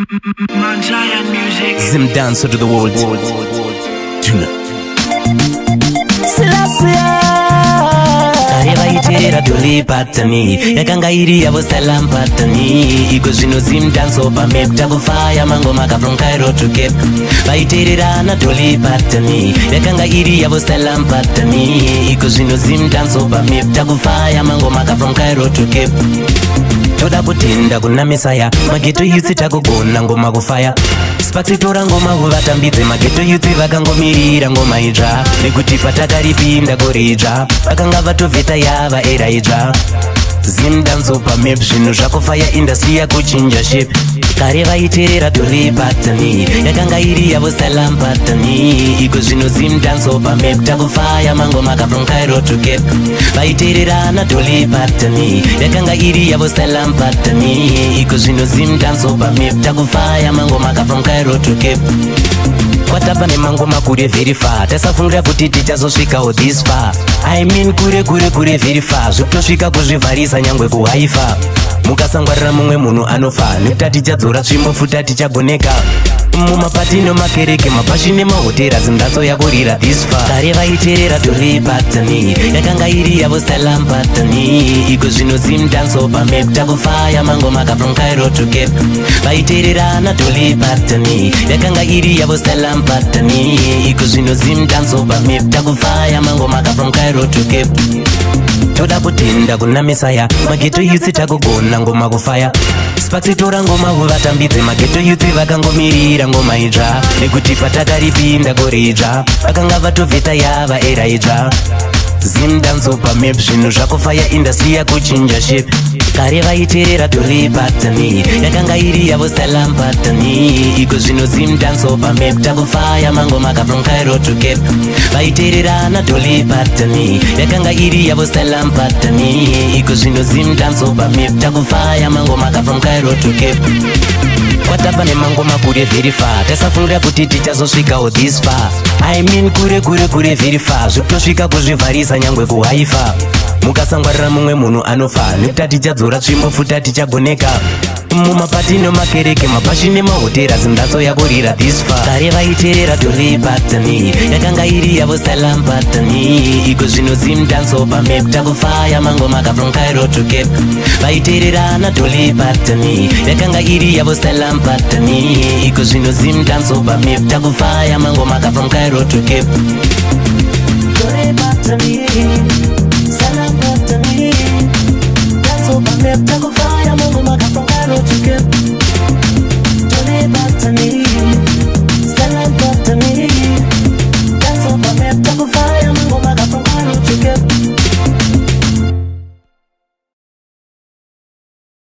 Manjayan music. Zim dance to the world. Tuna. Arivaitera doli patani yakanga iri yavo salam patani iko zvino zim dance opa map takufaya mangoma ka from Cairo to Cape vaitererana doli patani yakanga iri yavo salam patani iko zvino zim dance opa map takufaya mangoma ka from Cairo to Cape toda kutenda kuna Mesaya mageto youth takugona ngoma kufaya Spaxi tora ngoma kuvatambidze mageto youth vakangomirira ngoma itsva nekuti patakaripinda koritsva vakanga vatovheta yava era itsva Zim dance opa map zvinhu zvakufaya industry yakuchinja shape kare vaiterera doli patani yakanga iri yavo salam patani iko zvino zim dance opa map takufaya mangoma ka from Cairo to Cape vaitererana doli patani yakanga iri yavo salam patani iko zvino zim dance opa map takufaya mangoma ka from Cairo to Cape kwatapa nemangoma kure very far tasafungira kuti tichazosvikawo this far I mean kure very far zvekutosvika kuzvivharisa nyangwe kuhaifa mukasangwarira mumwe munhu anofa nekuti tichadzora tsvimbo futa tichagoneka mumapati nemakereke mapashi nemahotera zimbatso yakurira this far kare vaiterera doli patani yakanga iri yavo salam patani iko zvino zim dance opa map takufaya mangoma ka from Cairo to Cape vaitererana doli patani yakanga iri yavo salam patani iko zvino zim dance opa map takufaya mangoma ka from Cairo to Cape toda kutenda kuna Mesaya mageto youth takugona ngoma kufaya Spaxi tora ngoma kuvatambidze mageto youth vakangomirira ngoma itsva nekuti patakaripinda koritsva vakanga vatovheta yava era itsva Zim dance opa map zvinhu zvakufaya industry yakuchinja shape kare vaiterera doli patani yakanga iri yavo salam patani iko zvino zim dance opa map takufaya mangoma ka from Cairo to Cape vaitererana doli patani yakanga iri yavo salam patani iko zvino zim dance opa map takufaya mangoma ka from Cairo to Cape kwatapa nemangoma kure very far tasafungira kuti tichazosvikawo this far I mean kure very far zvekutosvika kuzvivharisa nyangwe kuhaifa mukasangwarira mumwe munhu anofa nekuti tichadzora tsvimbo futa tichagoneka mumapati nemakereke mapashi nemahotera zimbatso yakurira this far kare vaiterera doli patani yakanga iri yavo salam patani iko zvino zim dance opa map takufaya mangoma ka from Cairo to Cape vaitererana doli patani yakanga iri yavo salam patani iko zvino zim dance opa map takufaya mangoma ka from Cairo to Cape doli patani